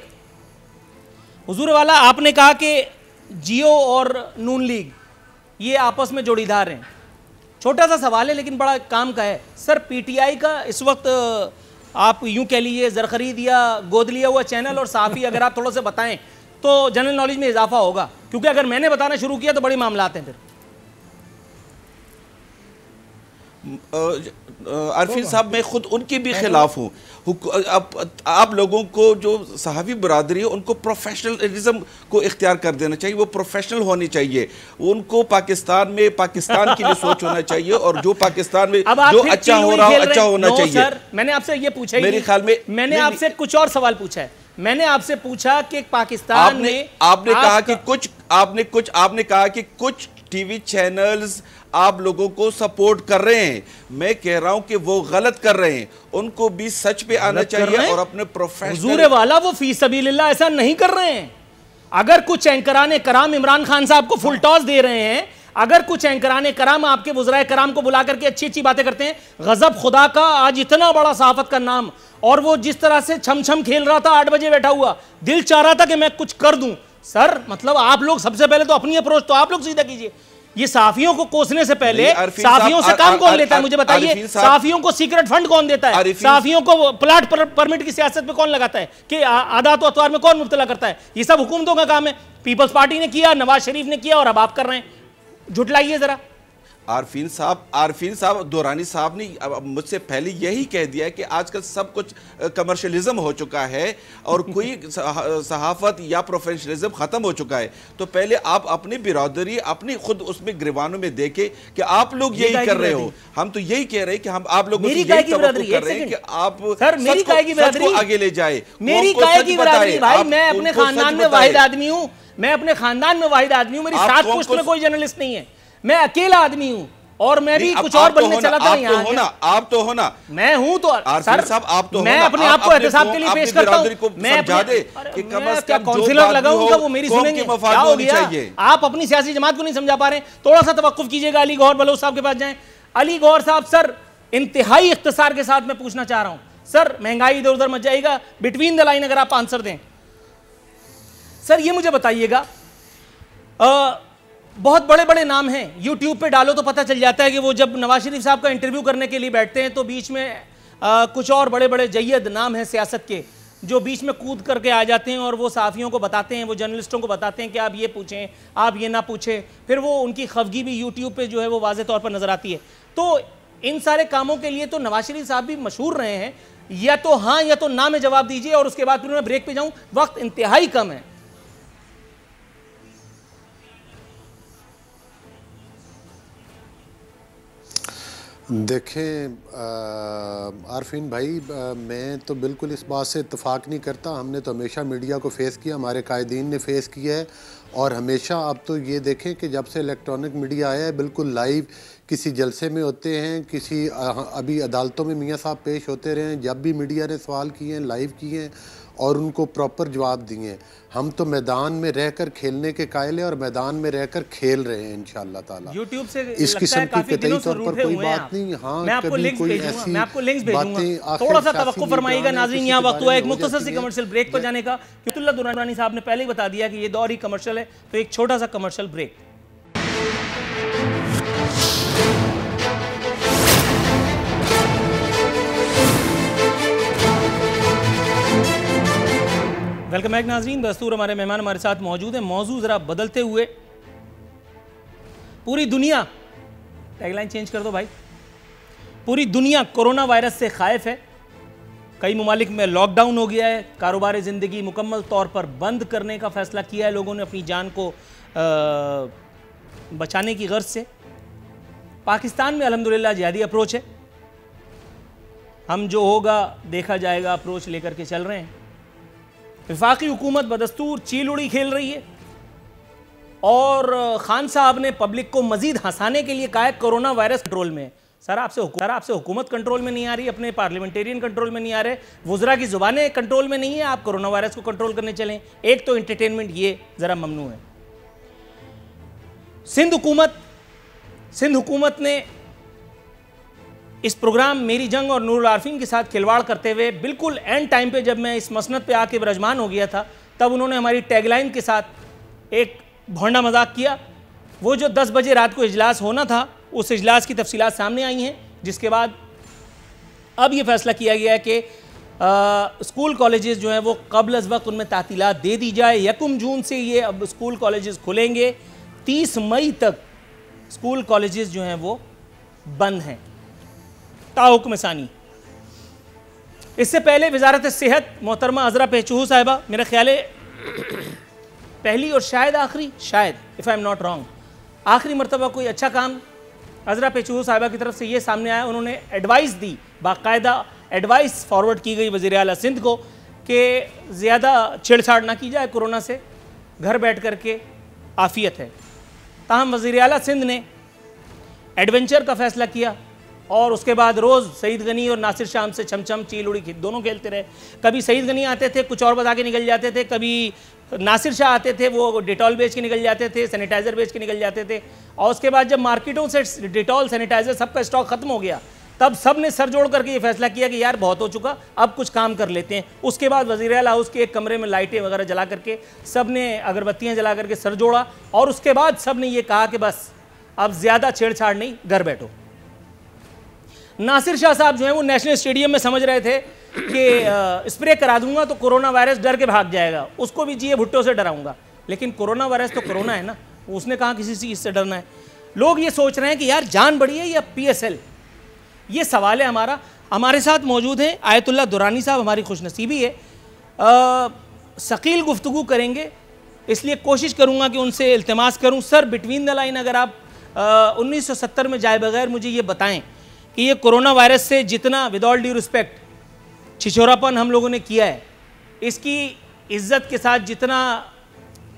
हुजूर वाला, आपने कहा कि जियो और नून लीग ये आपस में जोड़ीदार हैं। छोटा सा सवाल है लेकिन बड़ा काम का है। सर, पीटीआई का इस वक्त आप यूं कह लीजिए ज़रख़रीद या गोद लिया हुआ चैनल और साफ़ी, अगर आप थोड़ा सा बताएं तो जनरल नॉलेज में इजाफा होगा, क्योंकि अगर मैंने बताना शुरू किया तो बड़े मामलात हैं फिर। आरफीन साहब, मैं खुद उनके भी खिलाफ हूँ। आप लोगों को जो सहाफ़ी बरादरी है उनको प्रोफेशनलिज्म को इख्तियार कर देना चाहिए, वो प्रोफेशनल होनी चाहिए, उनको पाकिस्तान में पाकिस्तान के लिए सोच होना चाहिए, और जो पाकिस्तान में जो अच्छा हो रहा हो अच्छा होना चाहिए। सर, मैंने आपसे ये पूछा, मेरे ख्याल में मैंने आपसे कुछ और सवाल पूछा है। मैंने आपसे पूछा कि पाकिस्तान में आपने कहा कि कुछ टीवी चैनल्स आप लोगों को सपोर्ट कर रहे हैं। मैं कह रहा हूं कि वो गलत कर रहे हैं, उनको भी सच पे आना चाहिए और अपने प्रोफेशनल वाला वो फी सबीलिल्लाह ऐसा नहीं कर रहे हैं। अगर कुछ एंकराने कराम इमरान खान साहब को फुल टॉस दे रहे हैं, अगर कुछ एंकराने कराम आपके वज़राए कराम को बुला करके अच्छी अच्छी बातें करते हैं, गजब खुदा का, आज इतना बड़ा सहाफत का नाम, और वो जिस तरह से छम छम खेल रहा था, 8 बजे बैठा हुआ, दिल चाह रहा था कि मैं कुछ कर दूं। सर, मतलब आप लोग सबसे पहले तो अपनी अप्रोच तो आप लोग सीधा कीजिए। ये साफियों को कोसने से पहले साफियों से काम कौन लेता है, मुझे बताइए। साफियों को सीक्रेट फंड कौन देता है? साफियों को प्लाट परमिट की सियासत में कौन लगाता है कि आदात और अतवार में कौन मुब्तला करता है? ये सब हुकूमतों का काम है। पीपल्स पार्टी ने किया, नवाज शरीफ ने किया, और अब आप कर रहे हैं। झुटलाइए जरा। आरफीन साहब दुरानी साहब ने मुझसे पहले यही कह दिया कि आजकल सब कुछ कमर्शियलिज्म हो चुका है और कोई सहाफत या प्रोफेशनलिज्म खत्म हो चुका है। तो पहले आप अपनी बिरादरी अपनी खुद उसमें गिरवानों में देखें कि आप लोग यही कर रहे हो। हम तो यही कह रहे हैं कि हम आप लोगों से यही तवक्कुह कर रहे हैं कि आप सच को आगे ले जाए। मेरी काय की बिरादरी भाई, मैं अपने खानदान में वाहिद आदमी हूँ, मैं अपने खानदान में वाहिद आदमी हूँ, मेरी 7 पुश्त में कोई जर्नलिस्ट नहीं है, मैं अकेला आदमी हूँ, और मैं भी कुछ और बनने चला था। यहाँ आप तो होना, मैं हूँ तो सर साहब, आप तो मैं अपने आप को एहतसाब के लिए पेश करता हूँ। मैं क्या काउंसिलर लगाऊंगा, वो मेरी सुनेंगे? क्या हो गया? आप अपनी सियासी जमात को नहीं समझा पा रहे, थोड़ा सा तवक्कुफ कीजिएगा। अली गौहर बलोच साहब के पास जाएं। अली गौहर साहब, सर इंतहाई इख्तिसार के साथ मैं पूछना चाह रहा हूँ सर, महंगाई इधर उधर मच जाएगा, बिटवीन द लाइन अगर आप आंसर दें। सर ये मुझे बताइएगा, बहुत बड़े बड़े नाम हैं, यूट्यूब पे डालो तो पता चल जाता है कि वो जब नवाज शरीफ साहब का इंटरव्यू करने के लिए बैठते हैं तो बीच में कुछ और बड़े बड़े जय्यद नाम हैं सियासत के, जो बीच में कूद करके आ जाते हैं और वो साफ़ियों को बताते हैं, वो जर्नलिस्टों को बताते हैं कि आप ये पूछें, आप ये ना पूछें। फिर वो उनकी खफगी भी यूट्यूब पे जो है वो वाज़े तौर पर नज़र आती है। तो इन सारे कामों के लिए तो नवाज शरीफ साहब भी मशहूर रहे हैं। या तो हाँ या तो ना में जवाब दीजिए, और उसके बाद फिर मैं ब्रेक पे जाऊँ, वक्त इंतहाई कम है। देखें आरफीन भाई, मैं तो बिल्कुल इस बात से इत्तेफाक नहीं करता। हमने तो हमेशा मीडिया को फेस किया, हमारे कायदीन ने फेस किया है, और हमेशा अब तो ये देखें कि जब से इलेक्ट्रॉनिक मीडिया आया है, बिल्कुल लाइव किसी जलसे में होते हैं, किसी अभी अदालतों में मियाँ साहब पेश होते रहे हैं, जब भी मीडिया ने सवाल किए हैं लाइव किए हैं और उनको प्रॉपर जवाब दिए हैं। हम तो मैदान में रहकर खेलने के कायल हैं और मैदान में रहकर खेल रहे हैं इंशाअल्लाह ताला। यूट्यूब से इस किस्म की कतई तौर पर कोई बात नहीं। हाँ, मैं आपको लिंक्स भेजूंगा, मैं आपको लिंक्स भेजूंगा। थोड़ा सा तवक्कुफ फरमाइएगा नाज़रीन, यहाँ वक्त हुआ एक मुख्तसर सी कमर्शियल ब्रेक पर जाने का। क्योंकि दुरानी साहब ने पहले ही बता दिया कि ये दौर ही कमर्शियल है, तो एक छोटा सा कमर्शियल ब्रेक। वेलकम बैक नाज़रीन, दस्तूर हमारे मेहमान हमारे साथ मौजूद हैं। मौजूद ज़रा बदलते हुए, पूरी दुनिया, टैगलाइन चेंज कर दो भाई, पूरी दुनिया कोरोना वायरस से खाइफ है। कई ममालिक में लॉकडाउन हो गया है, कारोबार ज़िंदगी मुकम्मल तौर पर बंद करने का फ़ैसला किया है लोगों ने अपनी जान को बचाने की गर्ज से। पाकिस्तान में अल्हम्दुलिल्लाह जिहादी अप्रोच है, हम जो होगा देखा जाएगा अप्रोच लेकर के चल रहे हैं। वफाकी हुकूमत बदस्तूर चील उड़ी खेल रही है और खान साहब ने पब्लिक को मजीद हंसाने के लिए कहा है कोरोना वायरस कंट्रोल में। सर आपसे हुकूमत कंट्रोल में नहीं आ रही, अपने पार्लियामेंटेरियन कंट्रोल में नहीं आ रहे, वुज़रा की ज़ुबानें कंट्रोल में नहीं है, आप कोरोना वायरस को कंट्रोल करने चलें। एक तो एंटरटेनमेंट ये ज़रा ममनू है। सिंध हुकूमत ने इस प्रोग्राम मेरी जंग और नूरुल आरफीन के साथ खिलवाड़ करते हुए बिल्कुल एंड टाइम पे, जब मैं इस मसनद पे आके बरजमान हो गया था, तब उन्होंने हमारी टैगलाइन के साथ एक भोंडा मजाक किया। वो जो 10 बजे रात को इजलास होना था, उस इजलास की तफसीलात सामने आई हैं, जिसके बाद अब ये फैसला किया गया है कि स्कूल कॉलेजेस जो हैं वो क़ब्ल अज़ वक्त उनमें तातीलात दे दी जाए। 1 जून से ये अब स्कूल कॉलेजेस खुलेंगे, 30 मई तक स्कूल कॉलेजेस जो हैं वो बंद हैं ताहुक्म सानी। इससे पहले वजारत सेहत मोहतरमा अज़रा पेचूहू साहिबा, मेरा ख्याल है पहली और शायद आखिरी, शायद if I am not wrong, आखिरी मरतबा कोई अच्छा काम अज़रा पेचूहू साहिबा की तरफ से ये सामने आया। उन्होंने एडवाइस दी, बाकायदा एडवाइस फॉरवर्ड की गई वज़ीर आला सिंध को कि ज़्यादा छेड़छाड़ ना की जाए कोरोना से, घर बैठ कर के आफ़ियत है। ताहम वज़ीर आला सिंध ने एडवेंचर का फ़ैसला किया और उसके बाद रोज़ सईद गनी और नासिर शाम से छमछम चील उड़ी दोनों खेलते रहे। कभी सईद गनी आते थे, कुछ और बता के निकल जाते थे, कभी नासिर शाह आते थे, वो डिटॉल बेच के निकल जाते थे, सैनिटाइज़र बेच के निकल जाते थे। और उसके बाद जब मार्केटों से डिटॉल सैनिटाइज़र सबका स्टॉक ख़त्म हो गया, तब सब ने सर जोड़ करके ये फैसला किया कि यार बहुत हो चुका, अब कुछ काम कर लेते हैं। उसके बाद वज़ीर आला हाउस के एक कमरे में लाइटें वगैरह जला करके, सब ने अगरबत्तियाँ जला करके सर जोड़ा और उसके बाद सब ने ये कहा कि बस अब ज़्यादा छेड़छाड़ नहीं, घर बैठो। नासिर शाह साहब जो हैं वो नेशनल स्टेडियम में समझ रहे थे कि स्प्रे करा दूंगा तो कोरोना वायरस डर के भाग जाएगा, उसको भी जिए भुट्टो से डराऊंगा। लेकिन कोरोना वायरस तो कोरोना है ना, उसने कहा किसी चीज़ से डरना है। लोग ये सोच रहे हैं कि यार जान बड़ी है या PSL, ये सवाल है हमारा। हमारे साथ मौजूद हैं आयतुल्लाह दुरानी साहब, हमारी खुशनसीबी है, सकील गुफ्तगू करेंगे, इसलिए कोशिश करूँगा कि उनसे इल्तिमास करूँ, सर बिटवीन द लाइन अगर आप 1970 में जाए बगैर मुझे ये बताएं कि ये कोरोना वायरस से जितना विद ऑल ड्यू रिस्पेक्ट छिछोरापन हम लोगों ने किया है, इसकी इज्जत के साथ जितना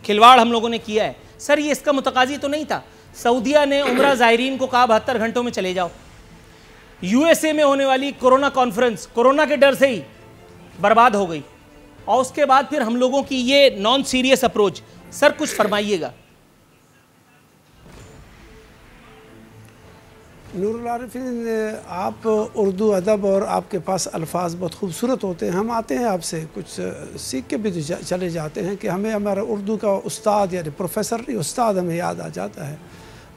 खिलवाड़ हम लोगों ने किया है, सर ये इसका मुतकाजी तो नहीं था। सऊदिया ने उम्रा ज़ायरीन को कहा 72 घंटों में चले जाओ। USA में होने वाली कोरोना कॉन्फ्रेंस कोरोना के डर से ही बर्बाद हो गई, और उसके बाद फिर हम लोगों की ये नॉन सीरियस अप्रोच। सर कुछ फरमाइएगा। नूरुल आरिफीन, आप उर्दू अदब और आपके पास अल्फाज बहुत खूबसूरत होते हैं। हम आते हैं आपसे कुछ सीख के भी चले जाते हैं कि हमें हमारा उर्दू का उस्ताद यानी प्रोफेसर नहीं, उस्ताद हमें याद आ जाता है।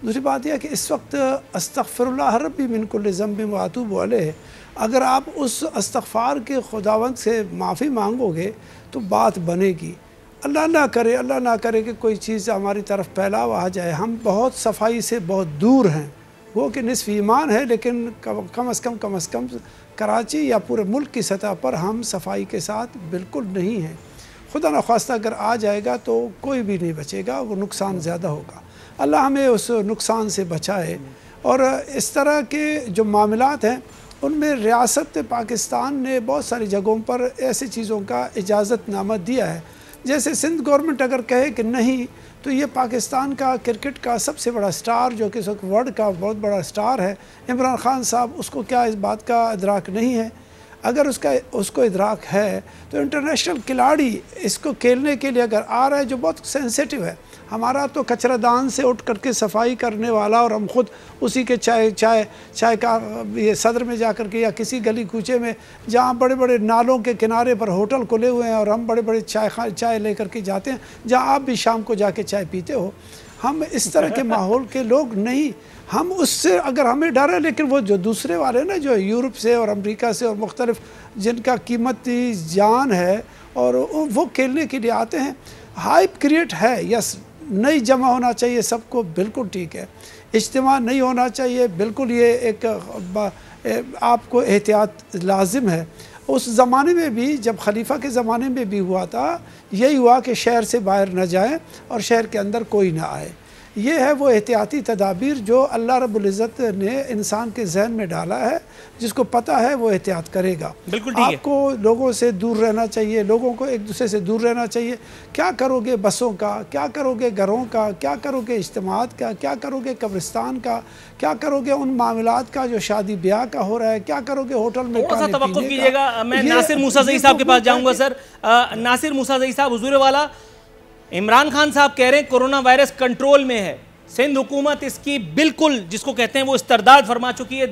दूसरी बात यह कि इस वक्त अस्तग़फ़िरुल्लाह रब्बी मिन कुल्लि ज़ंबिन व अतूबु अलैह, अगर आप उस इस्तग़फ़ार के खुदावंद से माफ़ी मांगोगे तो बात बनेगी। अल्लाह ना करे कि कोई चीज़ हमारी तरफ फैलाव आ जाए। हम बहुत सफाई से बहुत दूर हैं, वो कि निस्फ़ ईमान है, लेकिन कम अज़ कम कराची या पूरे मुल्क की सतह पर हम सफाई के साथ बिल्कुल नहीं हैं। खुदा न ख़्वास्ता अगर आ जाएगा तो कोई भी नहीं बचेगा, वो नुकसान ज़्यादा होगा। अल्लाह हमें उस नुकसान से बचाए। और इस तरह के जो मामलात हैं उनमें रियासत पाकिस्तान ने बहुत सारी जगहों पर ऐसी चीज़ों का इजाज़तनामा दिया है। जैसे सिंध गवर्नमेंट अगर कहे कि नहीं, तो ये पाकिस्तान का क्रिकेट का सबसे बड़ा स्टार, जो कि इस वक्त वर्ल्ड का बहुत बड़ा स्टार है, इमरान खान साहब, उसको क्या इस बात का इदराक नहीं है? अगर उसको इदराक है तो इंटरनेशनल खिलाड़ी इसको खेलने के लिए अगर आ रहा है, जो बहुत सेंसिटिव है। हमारा तो कचरादान से उठ करके सफाई करने वाला, और हम खुद उसी के चाय का ये सदर में जा कर के या किसी गली कूचे में जहाँ बड़े बड़े नालों के किनारे पर होटल खुले हुए हैं और हम बड़े बड़े चाय लेकर के जाते हैं, जहाँ आप भी शाम को जाके चाय पीते हो। हम इस तरह के माहौल के लोग नहीं, हम उससे अगर हमें डर है। लेकिन वो जो दूसरे वाले ना, जो यूरोप से और अमेरिका से और मुख्तलिफ जिनका कीमती जान है और वो खेलने के लिए आते हैं, हाइप क्रिएट है। यस, नहीं जमा होना चाहिए सबको, बिल्कुल ठीक है। इज्तिमा नहीं होना चाहिए, बिल्कुल ये एक आपको एहतियात लाजिम है। उस ज़माने में भी जब खलीफा के ज़माने में भी हुआ था, यही हुआ कि शहर से बाहर न जाएं और शहर के अंदर कोई ना आए। ये है वो एहतियाती तदाबीर जो अल्लाह रब्बुल इज़्ज़त ने इंसान के जहन में डाला है, जिसको पता है वो एहतियात करेगा। बिल्कुल ठीक है। आपको लोगों से दूर रहना चाहिए, लोगों को एक दूसरे से दूर रहना चाहिए। क्या करोगे बसों का, क्या करोगे घरों का, क्या करोगे इज्तिमात का, क्या करोगे कब्रिस्तान का, क्या करोगे उन मामलात का जो शादी ब्याह का हो रहा है, क्या करोगे होटल में थोड़ा सा खाने तवक्कुफ पीने का। कीजिएगा, मैं ये- नासिर मूसा ज़ई ये साहब के पास हुकूमत जाऊंगा। है सर नासिर मूसा ज़ई साहब, हुजूर वाला, इमरान खान साहब कह रहे हैं कोरोना वायरस कंट्रोल में है, सिंध हुकूमत इसकी बिल्कुल जिसको कहते हैं वो इस्तरदाद फरमा चुकी है।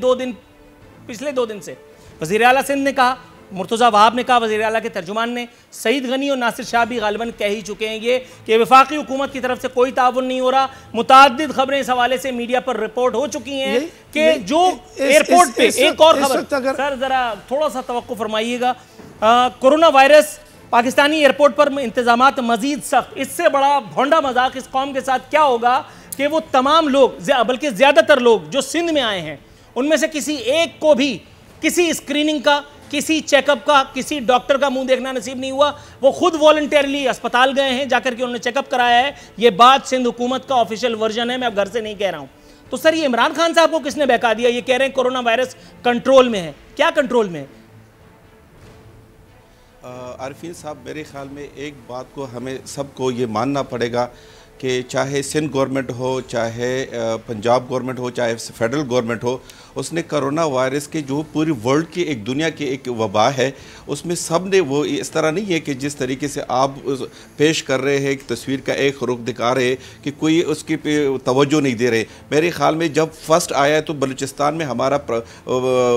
पिछले 2 दिन से वज़ीर आला सिंध ने कहा, मुर्तज़ा वहाब ने कहा, वज़ीर आला के तर्जुमान ने, सईद गनी और नासिर शाह भी गालिबन कह ही चुके हैं ये कि वफाकी हुकूमत की तरफ से कोई ताउन नहीं हो रहा। मुतअद्दिद खबरें इस हवाले से मीडिया पर रिपोर्ट हो चुकी हैं कि जो एयरपोर्ट पे एक और खबर, सर ज़रा थोड़ा सा तवक्कुफ फरमाइएगा, कोरोना वायरस पाकिस्तानी एयरपोर्ट पर इंतजामात मजीद सख्त। इससे बड़ा भोंडा मजाक इस कौम के साथ क्या होगा कि वो तमाम लोग, बल्कि ज़्यादातर लोग जो सिंध में आए हैं, उनमें से किसी एक को भी किसी स्क्रीनिंग का, किसी चेकअप का, किसी डॉक्टर का मुंह देखना नसीब नहीं हुआ। वो खुद वॉलंटियरली अस्पताल गए हैं, जाकर के उन्होंने चेकअप कराया है। ये बात सिंध हुकूमत का ऑफिशियल वर्जन है, मैं अब घर से नहीं कह रहा हूँ। तो सर ये इमरान खान साहब को किसने बहका दिया? ये कह रहे हैं कोरोना वायरस कंट्रोल में है, क्या कंट्रोल में है? आरिफीन साहब, मेरे ख्याल में एक बात को हमें सबको ये मानना पड़ेगा कि चाहे सिंध गवर्नमेंट हो, चाहे पंजाब गवर्नमेंट हो, चाहे फेडरल गवर्नमेंट हो, उसने कोरोना वायरस के जो पूरी वर्ल्ड की एक दुनिया की एक वबा है, उसमें सब ने वो इस तरह नहीं है कि जिस तरीके से आप पेश कर रहे हैं, तस्वीर का एक रुख दिखा रहे कि कोई उसकी पे तवज्जो नहीं दे रहे। मेरे ख्याल में जब फर्स्ट आया तो बलूचिस्तान में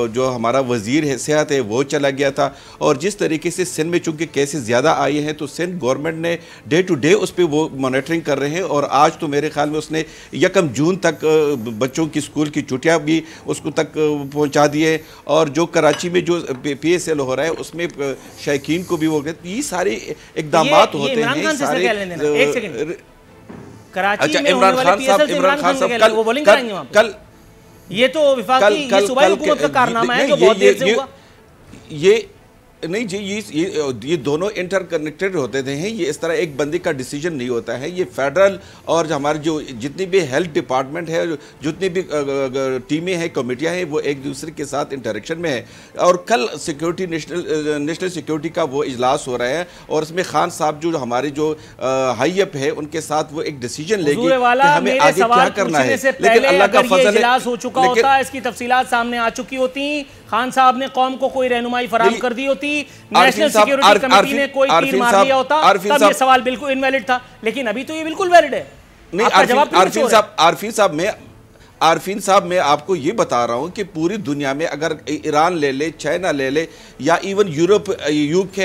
जो हमारा वज़ीर है सेहत है वो चला गया था, और जिस तरीके से सिंध में चूँकि केसेस ज़्यादा आए हैं तो सिंध गवर्नमेंट ने डे टू डे उस पर वो मॉनिटरिंग कर रहे हैं। और आज तो मेरे ख्याल में उसने 1 जून तक बच्चों की स्कूल की छुट्टियाँ भी उसको तक पहुंचा दिए, और जो कराची में जो PSL हो रहा है उसमें शैकीन को भी वो, ये सारे इकदाम होते हैं सारे। कराची अच्छा, में होने वाले PSL से इमरान खान साहब वो बॉलिंग कराएंगे वहां पे? कल ये तो विफाकी, ये सूबाई हुकूमत का कारनामा है जो बहुत देर से हुआ। ये नहीं जी, ये दोनों इंटरकनेक्टेड होते हैं। ये इस तरह एक बंदे का डिसीजन नहीं होता है। ये फेडरल और हमारे जो जितनी भी हेल्थ डिपार्टमेंट है, जितनी भी टीमें हैं, कमेटियां हैं, वो एक दूसरे के साथ इंटरेक्शन में है। और कल सिक्योरिटी नेशनल सिक्योरिटी का वो इजलास हो रहा है, और इसमें खान साहब जो हमारे जो हाई अप है उनके साथ वो एक डिसीजन लेंगे कि हमें आगे क्या करना है। लेकिन अल्लाह का फजल है, हो चुका होता, इसकी तफसीलात सामने आ चुकी होती, खान साहब ने कौम को कोई रहनुमाई फराहम कर दी होती, नेशनल सिक्योरिटी कमेटी ने कोई तीर मार दिया होता, तब ये सवाल बिल्कुल इनवैलिड था। लेकिन अभी तो ये बिल्कुल वैलिड है। नहीं, आरफीन साहब, मैं आपको ये बता रहा हूँ कि पूरी दुनिया में अगर ईरान ले ले, चाइना ले ले, या इवन यूरोप, UK,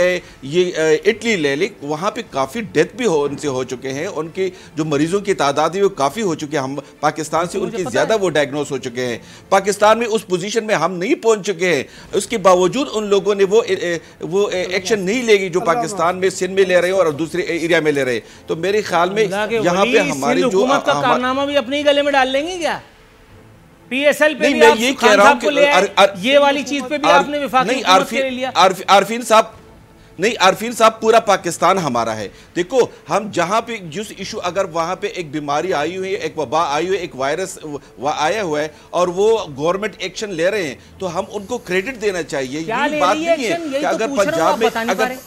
ये इटली ले ले, वहाँ पे काफ़ी डेथ भी उनसे हो चुके हैं। उनके जो मरीजों की तादाद है वो काफ़ी हो चुके हैं। हम पाकिस्तान से उनकी ज़्यादा वो डायग्नोस हो चुके हैं। पाकिस्तान में उस पोजीशन में हम नहीं पहुँच चुके हैं, उसके बावजूद उन लोगों ने वो एक्शन नहीं लेगी जो पाकिस्तान में सिंध में ले रहे हैं और दूसरे एरिया में ले रहे हैं। तो मेरे ख्याल में यहाँ पे हमारी जो कारनामा भी अपने गले में डाल लेंगे क्या? PSL पे भी मैं आप ये खान कह रहा साहब को ले आए, ये वाली चीज पे भी आपने विफाकी हुकूमत के लिए लिया। आरफीन साहब, पूरा पाकिस्तान हमारा है। देखो, हम जहां पे जिस इशू, अगर वहां पे एक बीमारी आई हुई है, एक वबा आई हुई है, एक वायरस आया हुआ है, और वो गवर्नमेंट एक्शन ले रहे हैं, तो हम उनको क्रेडिट देना चाहिए। ये बात नहीं है कि अगर पंजाब में, अगर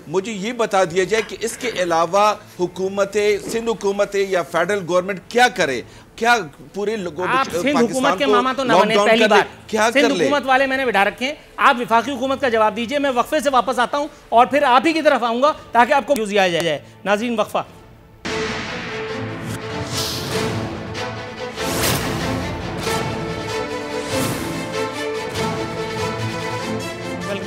मुझे ये बता दिया जाए कि इसके अलावा हुकूमतें, सिंध हुकूमतें या फेडरल गवर्नमेंट क्या करे, क्या पूरे लोगों सिंध हुकूमत के मामा तो ना बने। पहली बात, क्या सिंध हुकूमत वाले मैंने बिठा रखे हैं, आप विफाकी हुकूमत का जवाब दीजिए। मैं वक्फे से वापस आता हूं और फिर आप ही की तरफ आऊंगा ताकि आपको यूज आ जाए। नाज़रीन, वक्फा।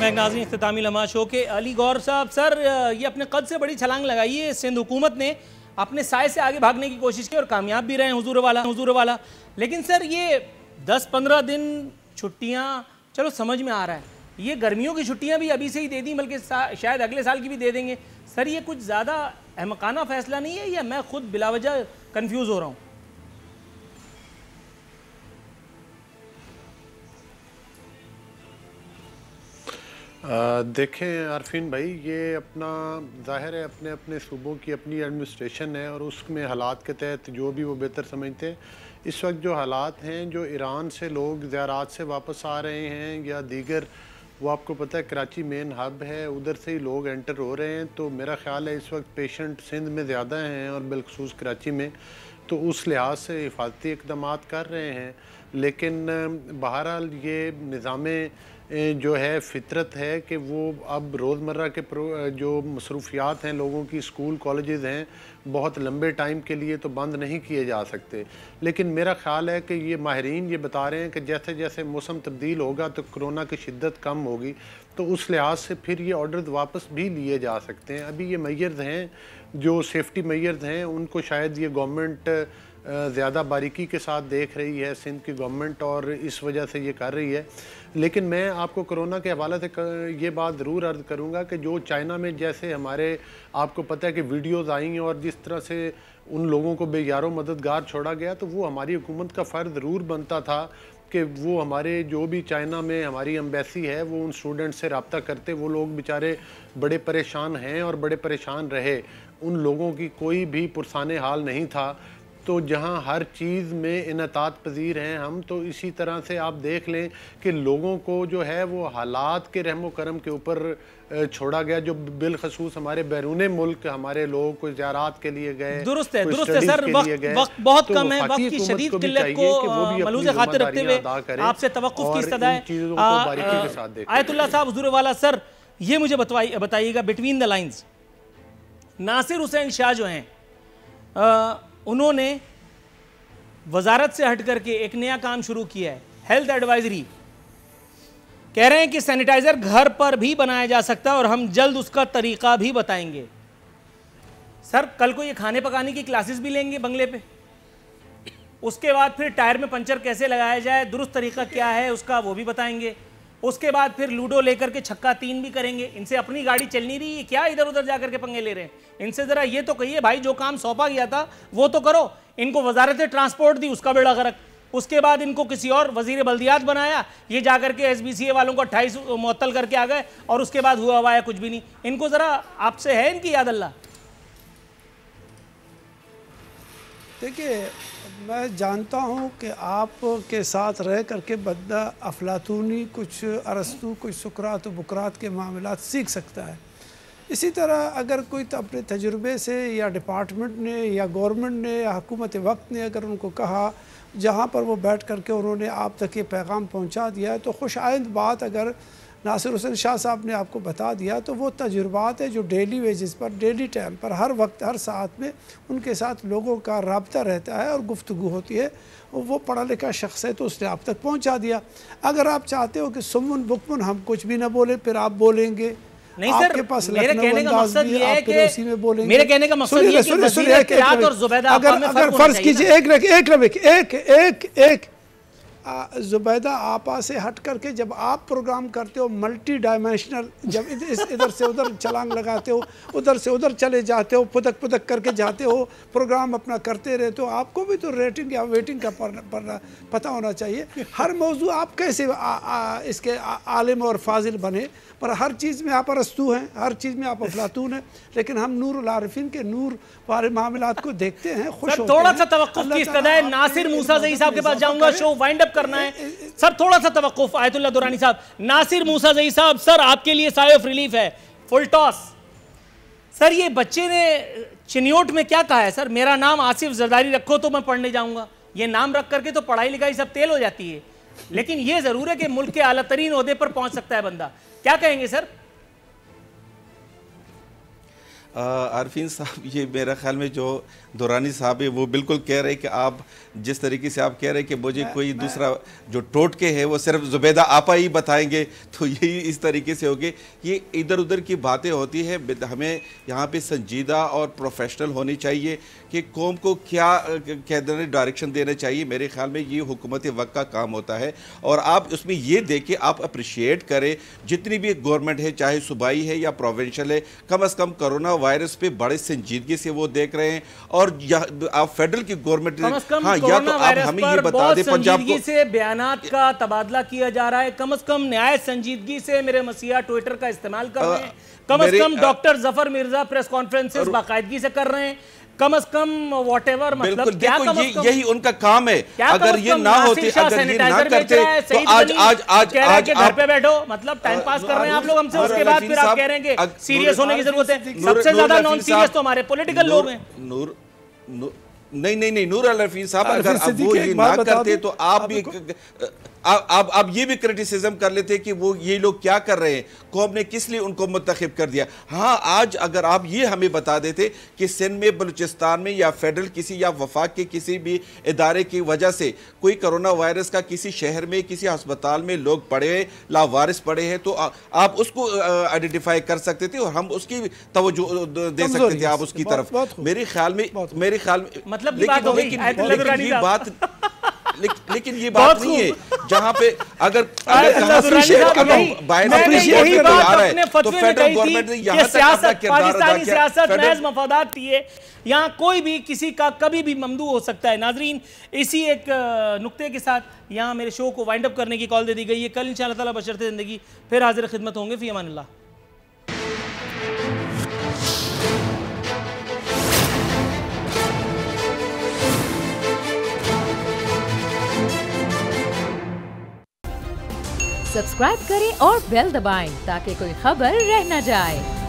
नाज़रीन, इख्तितामी लम्हा शो के अली गौर साहब, सर ये अपने कद से बड़ी छलांग लगाई है सिंध हुकूमत ने, अपने साय से आगे भागने की कोशिश की और कामयाब भी रहे हैं हुजूर वाला। लेकिन सर ये 10-15 दिन छुट्टियां चलो समझ में आ रहा है, ये गर्मियों की छुट्टियां भी अभी से ही दे दी, बल्कि शायद अगले साल की भी दे देंगे। सर ये कुछ ज़्यादा अहमकाना फैसला नहीं है, या मैं खुद बिलावजह कन्फ्यूज़ हो रहा हूँ? देखें आरफीन भाई, ये अपना ज़ाहिर है अपने अपने सूबों की अपनी एडमिनिस्ट्रेशन है और उसमें हालात के तहत जो भी वो बेहतर समझते हैं। इस वक्त जो हालात हैं, जो ईरान से लोग ज़ियारात से वापस आ रहे हैं या दीगर, वो आपको पता है कराची मेन हब है, उधर से ही लोग एंटर हो रहे हैं। तो मेरा ख़्याल है इस वक्त पेशेंट सिंध में ज़्यादा हैं और बिलखसूस कराची में, तो उस लिहाज से हिफाजती इक़दाम कर रहे हैं। लेकिन बहरहाल ये निज़ाम जो है फितरत है कि वो अब रोज़मर्रा के जो मसरूफियात हैं लोगों की, स्कूल कॉलेजेस हैं, बहुत लंबे टाइम के लिए तो बंद नहीं किए जा सकते। लेकिन मेरा ख़्याल है कि ये माहिरीन ये बता रहे हैं कि जैसे जैसे मौसम तब्दील होगा तो कोरोना की शिद्दत कम होगी, तो उस लिहाज से फिर ये ऑर्डर वापस भी लिए जा सकते हैं। अभी ये मेजर्स हैं जो सेफ्टी मेजर्स हैं, उनको शायद ये गवर्नमेंट ज़्यादा बारीकी के साथ देख रही है, सिंध की गवर्नमेंट, और इस वजह से ये कर रही है। लेकिन मैं आपको कोरोना के हवाले से ये बात ज़रूर अर्ज़ करूँगा कि जो चाइना में जैसे हमारे आपको पता है कि वीडियोज़ आई और जिस तरह से उन लोगों को बेयारो मददगार छोड़ा गया, तो वो हमारी हुकूमत का फ़र्ज़ ज़रूर बनता था कि वो हमारे जो भी चाइना में हमारी एम्बेसी है वो उन स्टूडेंट से रब्ता करते। वो लोग बेचारे बड़े परेशान हैं और बड़े परेशान रहे, उन लोगों की कोई भी पुरसाने हाल नहीं था। तो जहाँ हर चीज़ में इनतात पजीर हैं हम, तो इसी तरह से आप देख लें कि लोगों को जो है वो हालात के रहमो करम के ऊपर छोड़ा गया। जो बिलखसूस हमारे बैरून मुल्क हमारे लोग कोई ज़ियारात के लिए गए, दुरुस्त है सर, वक्त बहुत कम है, वक्त की शदीद किल्लत को मलूज़ खातिर रखते हुए आपसे तवक्कुफ की इस्तदा है। आयतुल्लाह साहब हुज़ूर वाला सर, ये मुझे बताइएगा between the lines, Nasir Hussain Shah जो हैं उन्होंने वजारत से हट करके एक नया काम शुरू किया है, हेल्थ एडवाइजरी। कह रहे हैं कि सैनिटाइजर घर पर भी बनाया जा सकता है और हम जल्द उसका तरीका भी बताएंगे। सर कल को ये खाने पकाने की क्लासेस भी लेंगे बंगले पे, उसके बाद फिर टायर में पंचर कैसे लगाया जाए, दुरुस्त तरीका क्या है उसका, वो भी बताएंगे। उसके बाद फिर लूडो लेकर के छक्का 3 भी करेंगे। इनसे अपनी गाड़ी चल नहीं रही है क्या, इधर उधर जाकर के पंगे ले रहे हैं? इनसे ज़रा ये तो कहिए भाई, जो काम सौंपा गया था वो तो करो। इनको वजारत ट्रांसपोर्ट दी, उसका बेड़ा गर्क। उसके बाद इनको किसी और वजीर बल्दियात बनाया, ये जाकर के SBCA वालों को 28 मुअत्तल करके आ गए, और उसके बाद हुआ हुआ है कुछ भी नहीं। इनको ज़रा आपसे है इनकी याद अल्लाह। देखिए, मैं जानता हूँ कि आप के साथ रह करके बंदा अफलातूनी कुछ अरस्तू कुछ सुकरात व बुकरात के मामलात सीख सकता है। इसी तरह अगर कोई तो अपने तजुर्बे से या डिपार्टमेंट ने या गवर्नमेंट ने या हुकूमत वक्त ने अगर उनको कहा, जहाँ पर वो बैठ करके उन्होंने आप तक ये पैगाम पहुँचा दिया है, तो खुश आइंद बात अगर नासिर हुसैन शाह साहब ने आपको बता दिया, तो वो तजुर्बात है जो डेली वेजेस पर, डेली टाइम पर, हर वक्त हर साथ में उनके साथ लोगों का रब्ता रहता है और गुफ्तगू होती है। वो पढ़ा लिखा शख्स है तो उसने आप तक पहुंचा दिया। अगर आप चाहते हो कि सुमन बुकमन हम कुछ भी ना बोले, फिर आप बोलेंगे। नहीं सर, आपके पास मेरे कहने का मकसद ये है कि उसी में बोलेंगे। मेरे कहने का मकसद ये है कि वज़ीर इत्तेहाद और ज़ुबैदा आपा में अगर फर्ज कीजिए एक ज़ुबैदा आपा से हट करके जब आप प्रोग्राम करते हो मल्टी डायमेंशनल, जब इधर से उधर छलांग लगाते हो, उधर से उधर चले जाते हो, पुदक पुदक करके जाते हो, प्रोग्राम अपना करते रहते हो, आपको भी तो रेटिंग या वेटिंग का पता होना चाहिए। हर मौजू आप कैसे इसके आलिम और फाजिल बने, पर हर चीज़ में आप अरस्तू हैं, हर चीज़ में आप अफलातून हैं। लेकिन हम नूरुल आरिफीन के नूर वाले मामलात को देखते हैं, खुश होते हैं। थोड़ा सा तवक्कुफ की इस्तदा है। नासिर मूसा ज़ई साहब के पास जाऊंगा, शो वाइंड अप करना है सर, थोड़ा सा तवक्कुफ। आयतुल्लाह दुरानी साहब, नासिर मूसा ज़ई साहब, सर आपके लिए साय ऑफ रिलीफ है, फुल टॉस। सर ये बच्चे ने चिन्योट में क्या कहा है? सर मेरा नाम आसिफ जरदारी रखो तो मैं पढ़ने जाऊंगा। ये नाम रख करके तो पढ़ाई लिखाई सब तेल हो जाती है, लेकिन ये जरूर है कि मुल्क के आला तरीन ओहदे पर पहुंच सकता है बंदा। क्या कहेंगे सर? आरफीन साहब, ये मेरा ख्याल में जो दुरानी साहब है वो बिल्कुल कह रहे हैं कि आप जिस तरीके से आप कह रहे हैं कि मुझे कोई दूसरा जो टोटके है वो सिर्फ ज़ुबैदा आपा ही बताएंगे, तो यही इस तरीके से होगी। ये इधर उधर की बातें होती है। हमें यहाँ पे संजीदा और प्रोफेशनल होनी चाहिए कि कौम को क्या कहते डायरेक्शन देना चाहिए। मेरे ख्याल में ये हुकूमत वक्त का काम होता है, और आप उसमें ये देखें, आप अप्रिशिएट करें जितनी भी गवर्नमेंट है, चाहे सूबाई है या प्रोविंशियल है, कम अज़ कम कोरोना वायरस पे बड़े संजीदगी से वो देख रहे हैं। और आप फेडरल की गवर्नमेंट, हाँ, या तो आप हमें ये बता दें पंजाब को से बयानात का तबादला किया जा रहा है, कम से कम न्याय संजीदगी से मेरे मसीहा ट्विटर का इस्तेमाल कर रहे हैं, कम से कम doctor Zafar Mirza press conferences बाकायदगी से कर रहे हैं, कम से कम व्हाटएवर, मतलब क्या यही उनका काम है। अगर ये ना होते, अगर ये ना करते तो आज घर पे बैठो, मतलब टाइम पास कर रहे हैं आप लोग हमसे, उसके बाद फिर आप कह रहे हैं कि सीरियस होने की जरूरत है। सबसे ज्यादा नॉन सीरियस तो हमारे पॉलिटिकल लोग हैं। नहीं नूर अल रफीन साहब, अगर अब वो ये ना करते तो आप भी आप ये भी क्रिटिसिज्म कर लेते कि वो ये लोग क्या कर रहे हैं, कौम ने किस लिए उनको मुंतखब कर दिया। हाँ, आज अगर आप ये हमें बता देते कि सिंध में, बलूचिस्तान में या फेडरल किसी या वफाक के किसी भी इदारे की वजह से कोई कोरोना वायरस का किसी शहर में, किसी अस्पताल में लोग पड़े, लावारिस पड़े हैं, तो आप उसको आइडेंटिफाई कर सकते थे और हम उसकी तवज्जो दे सकते थे आप उसकी तरफ। मेरे ख्याल में मतलब लेकिन ये बात नहीं है जहां पे अगर पाकिस्तानी सियासत महज मफादात थी है, यहाँ कोई भी किसी का कभी भी ममदू हो सकता है। नाजरीन, इसी एक नुक्ते के साथ यहाँ मेरे शो को वाइंड अप करने की कॉल दे दी गई है। कल इंशाअल्लाह ताला बशर्ते ज़िंदगी फिर हाजिर खिदमत होंगे। फी अमानिल्लाह। सब्सक्राइब करें और बेल दबाएं ताकि कोई खबर रह न जाए।